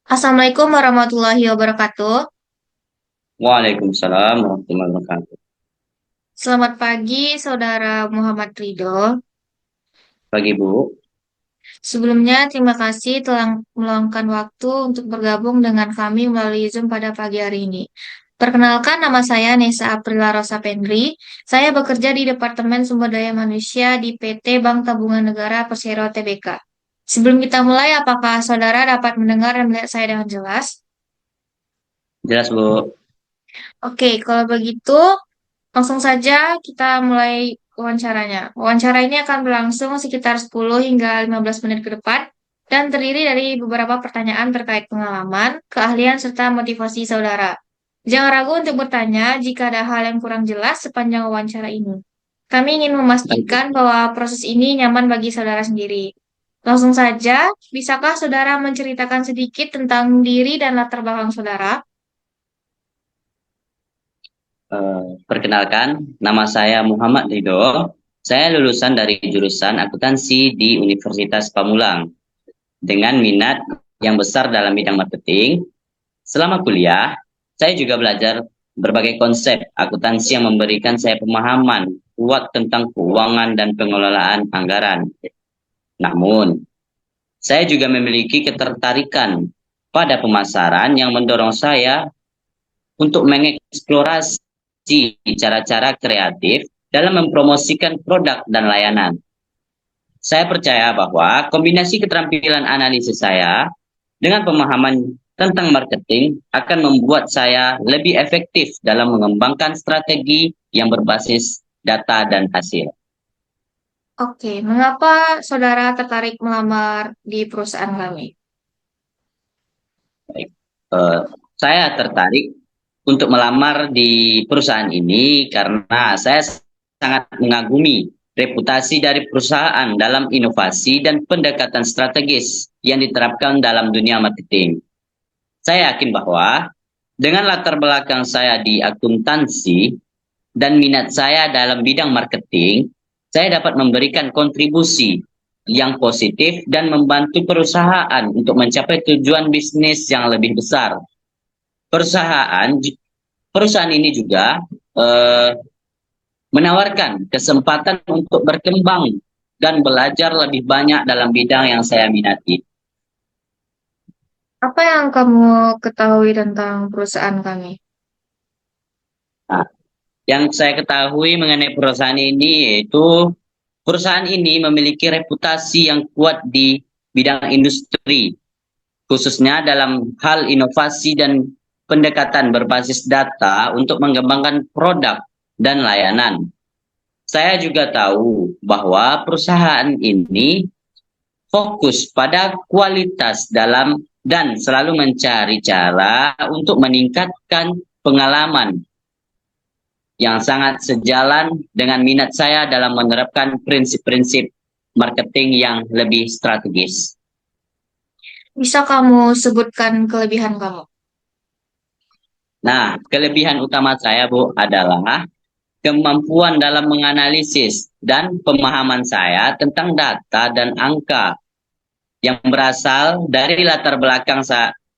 Assalamualaikum warahmatullahi wabarakatuh. Waalaikumsalam warahmatullahi wabarakatuh. Selamat pagi, Saudara Muhammad Ridho. Pagi Bu. Sebelumnya, terima kasih telah meluangkan waktu untuk bergabung dengan kami melalui Zoom pada pagi hari ini. Perkenalkan, nama saya Nesa Aprila Rosa Pendri. Saya bekerja di Departemen Sumber Daya Manusia di PT Bank Tabungan Negara Persero Tbk. Sebelum kita mulai, apakah saudara dapat mendengar dan melihat saya dengan jelas? Jelas Bu. Oke, kalau begitu, langsung saja kita mulai wawancaranya. Wawancara ini akan berlangsung sekitar 10 hingga 15 menit ke depan dan terdiri dari beberapa pertanyaan terkait pengalaman, keahlian, serta motivasi saudara. Jangan ragu untuk bertanya jika ada hal yang kurang jelas sepanjang wawancara ini. Kami ingin Baik. memastikan bahwa proses ini nyaman bagi saudara sendiri. Langsung saja, bisakah saudara menceritakan sedikit tentang diri dan latar belakang saudara? Perkenalkan, nama saya Muhammad Ridho. Saya lulusan dari jurusan akuntansi di Universitas Pamulang dengan minat yang besar dalam bidang marketing. Selama kuliah, saya juga belajar berbagai konsep akuntansi yang memberikan saya pemahaman kuat tentang keuangan dan pengelolaan anggaran. Namun, saya juga memiliki ketertarikan pada pemasaran yang mendorong saya untuk mengeksplorasi cara-cara kreatif dalam mempromosikan produk dan layanan. Saya percaya bahwa kombinasi keterampilan analisis saya dengan pemahaman tentang marketing akan membuat saya lebih efektif dalam mengembangkan strategi yang berbasis data dan hasil. Oke, mengapa saudara tertarik melamar di perusahaan kami? Baik. Eh, saya tertarik untuk melamar di perusahaan ini karena saya sangat mengagumi reputasi dari perusahaan dalam inovasi dan pendekatan strategis yang diterapkan dalam dunia marketing. Saya yakin bahwa dengan latar belakang saya di akuntansi dan minat saya dalam bidang marketing, saya dapat memberikan kontribusi yang positif dan membantu perusahaan untuk mencapai tujuan bisnis yang lebih besar. Perusahaan perusahaan ini juga eh, menawarkan kesempatan untuk berkembang dan belajar lebih banyak dalam bidang yang saya minati. Apa yang kamu ketahui tentang perusahaan kami? Nah, yang saya ketahui mengenai perusahaan ini yaitu perusahaan ini memiliki reputasi yang kuat di bidang industri, khususnya dalam hal inovasi dan pendekatan berbasis data untuk mengembangkan produk dan layanan. Saya juga tahu bahwa perusahaan ini fokus pada kualitas dalam dan selalu mencari cara untuk meningkatkan pengalaman yang sangat sejalan dengan minat saya dalam menerapkan prinsip-prinsip marketing yang lebih strategis. Bisa kamu sebutkan kelebihan kamu? Nah, kelebihan utama saya, Bu, adalah kemampuan dalam menganalisis dan pemahaman saya tentang data dan angka yang berasal dari latar belakang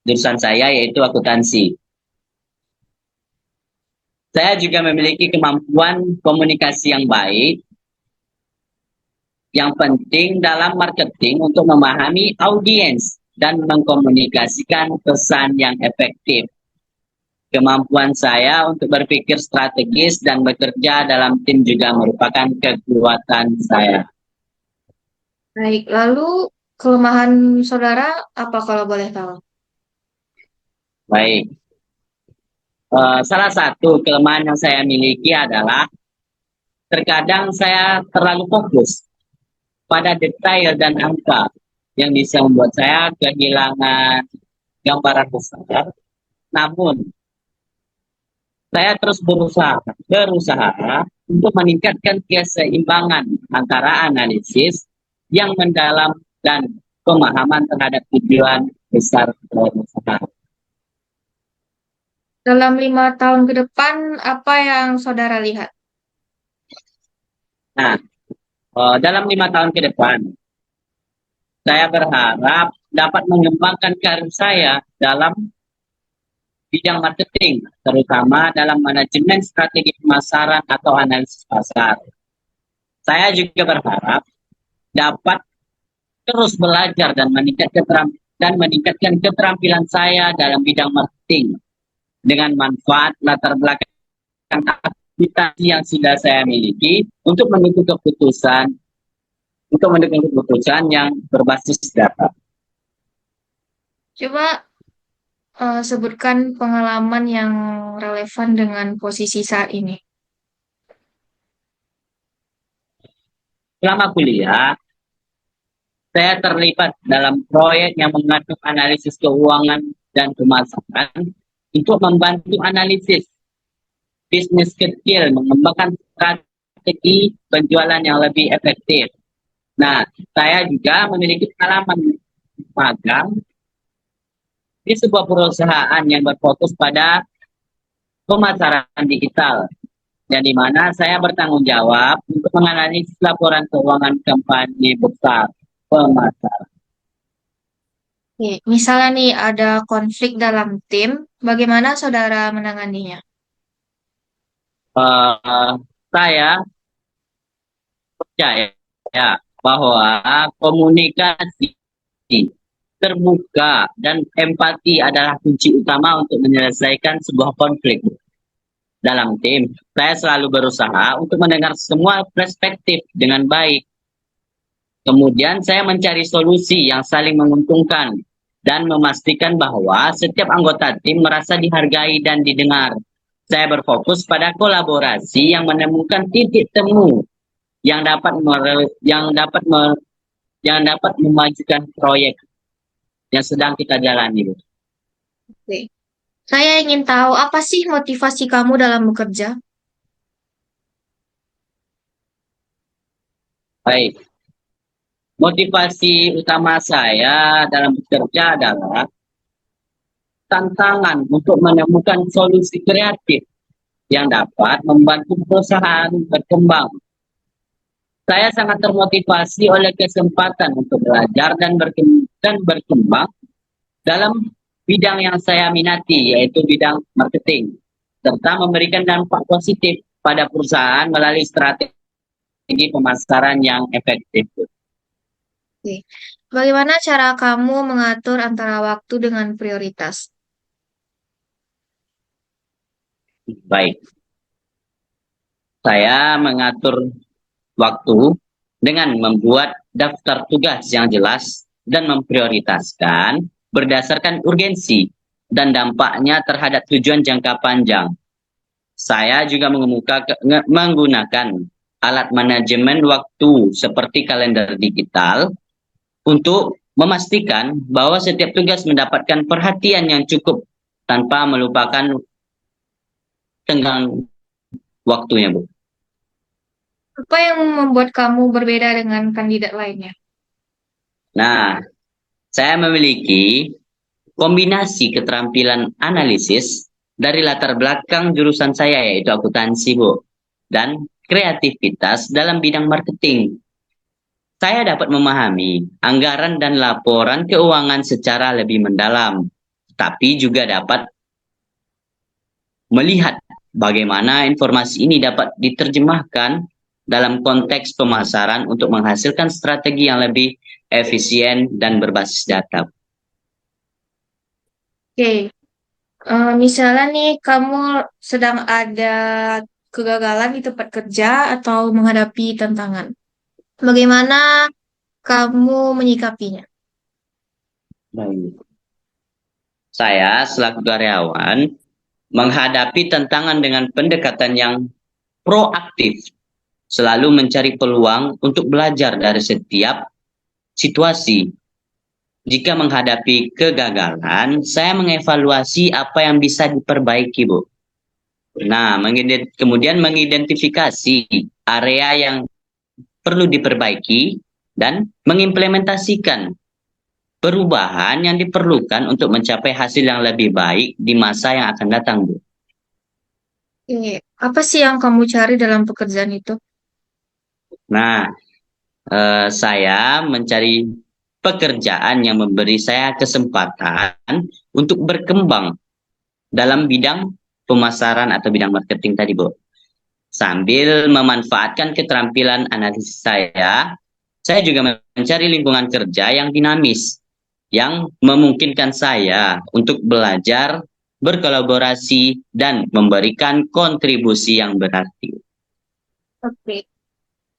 jurusan saya yaitu akuntansi. Saya juga memiliki kemampuan komunikasi yang baik, yang penting dalam marketing untuk memahami audiens dan mengkomunikasikan pesan yang efektif. Kemampuan saya untuk berpikir strategis dan bekerja dalam tim juga merupakan kekuatan saya. Baik, lalu kelemahan saudara apa kalau boleh tahu? Baik, salah satu kelemahan yang saya miliki adalah terkadang saya terlalu fokus pada detail dan angka yang bisa membuat saya kehilangan gambaran besar. Namun, saya terus berusaha untuk meningkatkan keseimbangan antara analisis yang mendalam dan pemahaman terhadap tujuan besar perusahaan. Dalam 5 tahun ke depan, apa yang saudara lihat? Nah, dalam 5 tahun ke depan, saya berharap dapat mengembangkan karir saya dalam bidang marketing, terutama dalam manajemen strategi pemasaran atau analisis pasar. Saya juga berharap dapat terus belajar dan meningkatkan keterampilan saya dalam bidang marketing dengan manfaat latar belakang aktivitas yang sudah saya miliki untuk mendukung keputusan yang berbasis data. Coba sebutkan pengalaman yang relevan dengan posisi saat ini. Selama kuliah, saya terlibat dalam proyek yang mengatur analisis keuangan dan pemasaran untuk membantu analisis bisnis kecil mengembangkan strategi penjualan yang lebih efektif. Nah, saya juga memiliki pengalaman magang di sebuah perusahaan yang berfokus pada pemasaran digital, yang di mana saya bertanggung jawab untuk menganalisis laporan keuangan kampanye besar pemasaran. Oke, misalnya nih ada konflik dalam tim, bagaimana saudara menanganinya? Uh, saya percaya bahwa komunikasi terbuka dan empati adalah kunci utama untuk menyelesaikan sebuah konflik dalam tim. Saya selalu berusaha untuk mendengar semua perspektif dengan baik. Kemudian saya mencari solusi yang saling menguntungkan dan memastikan bahwa setiap anggota tim merasa dihargai dan didengar. Saya berfokus pada kolaborasi yang menemukan titik temu yang dapat memajukan proyek yang sedang kita jalani. Oke. Saya ingin tahu apa sih motivasi kamu dalam bekerja? Baik, motivasi utama saya dalam bekerja adalah tantangan untuk menemukan solusi kreatif yang dapat membantu perusahaan berkembang. Saya sangat termotivasi oleh kesempatan untuk belajar dan berkembang dalam bidang yang saya minati, yaitu bidang marketing, serta memberikan dampak positif pada perusahaan melalui strategi pemasaran yang efektif. Oke. Bagaimana cara kamu mengatur antara waktu dengan prioritas? Baik, saya mengatur waktu dengan membuat daftar tugas yang jelas dan memprioritaskan berdasarkan urgensi dan dampaknya terhadap tujuan jangka panjang. Saya juga menggunakan alat manajemen waktu seperti kalender digital untuk memastikan bahwa setiap tugas mendapatkan perhatian yang cukup tanpa melupakan tenggang waktunya, Bu. Apa yang membuat kamu berbeda dengan kandidat lainnya? Nah, saya memiliki kombinasi keterampilan analisis dari latar belakang jurusan saya, yaitu akuntansi, Bu, dan kreativitas dalam bidang marketing. Saya dapat memahami anggaran dan laporan keuangan secara lebih mendalam, tapi juga dapat melihat bagaimana informasi ini dapat diterjemahkan dalam konteks pemasaran untuk menghasilkan strategi yang lebih efisien dan berbasis data. Oke. Misalnya nih, kamu sedang ada kegagalan di tempat kerja atau menghadapi tantangan. Bagaimana kamu menyikapinya? Baik. Saya selaku karyawan menghadapi tantangan dengan pendekatan yang proaktif, selalu mencari peluang untuk belajar dari setiap situasi. Jika menghadapi kegagalan, saya mengevaluasi apa yang bisa diperbaiki, Bu. Nah, kemudian mengidentifikasi area yang perlu diperbaiki dan mengimplementasikan perubahan yang diperlukan untuk mencapai hasil yang lebih baik di masa yang akan datang, Bu. Oke. Apa sih yang kamu cari dalam pekerjaan itu? Nah, saya mencari pekerjaan yang memberi saya kesempatan untuk berkembang dalam bidang pemasaran atau bidang marketing tadi, Bu. Sambil memanfaatkan keterampilan analisis saya juga mencari lingkungan kerja yang dinamis, yang memungkinkan saya untuk belajar, berkolaborasi, dan memberikan kontribusi yang berarti. Oke.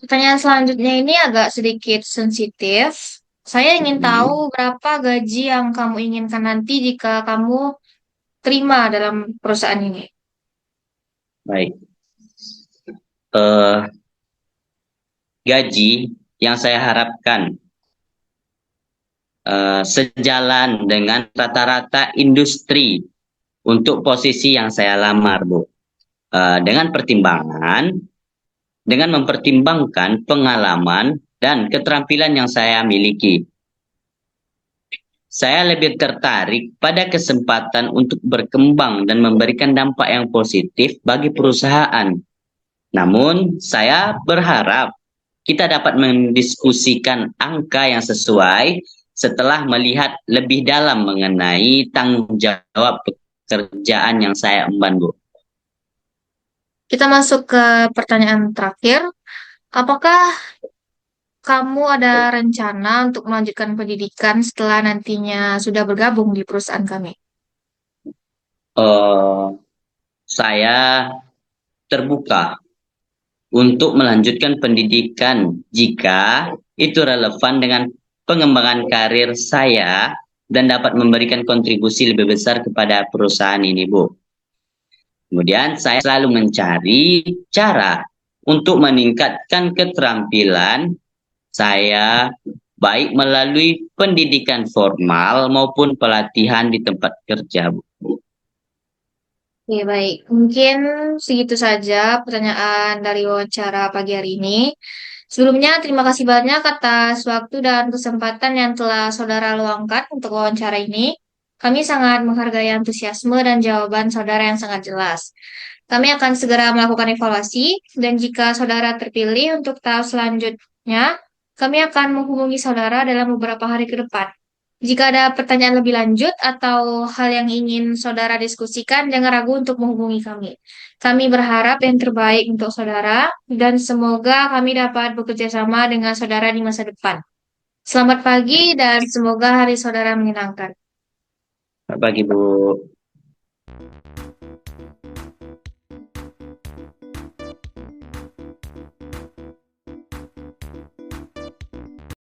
Pertanyaan selanjutnya ini agak sedikit sensitif. Saya ingin tahu Hmm, berapa gaji yang kamu inginkan nanti jika kamu terima dalam perusahaan ini. baik. Eh, Gaji yang saya harapkan sejalan dengan rata-rata industri untuk posisi yang saya lamar, Bu. Dengan mempertimbangkan pengalaman dan keterampilan yang saya miliki. Saya lebih tertarik pada kesempatan untuk berkembang dan memberikan dampak yang positif bagi perusahaan. Namun, saya berharap kita dapat mendiskusikan angka yang sesuai setelah melihat lebih dalam mengenai tanggung jawab pekerjaan yang saya emban, Bu. Kita masuk ke pertanyaan terakhir. Apakah kamu ada rencana untuk melanjutkan pendidikan setelah nantinya sudah bergabung di perusahaan kami? Eh, saya terbuka untuk melanjutkan pendidikan jika itu relevan dengan pengembangan karir saya dan dapat memberikan kontribusi lebih besar kepada perusahaan ini, Bu. Kemudian saya selalu mencari cara untuk meningkatkan keterampilan saya baik melalui pendidikan formal maupun pelatihan di tempat kerja, Bu. Oke, baik. Mungkin segitu saja pertanyaan dari wawancara pagi hari ini. Sebelumnya, terima kasih banyak atas waktu dan kesempatan yang telah saudara luangkan untuk wawancara ini. Kami sangat menghargai antusiasme dan jawaban saudara yang sangat jelas. Kami akan segera melakukan evaluasi, dan jika saudara terpilih untuk tahap selanjutnya, kami akan menghubungi saudara dalam beberapa hari ke depan. Jika ada pertanyaan lebih lanjut atau hal yang ingin saudara diskusikan, jangan ragu untuk menghubungi kami. Kami berharap yang terbaik untuk saudara dan semoga kami dapat bekerja sama dengan saudara di masa depan. Selamat pagi dan semoga hari saudara menyenangkan. Bagi Bu.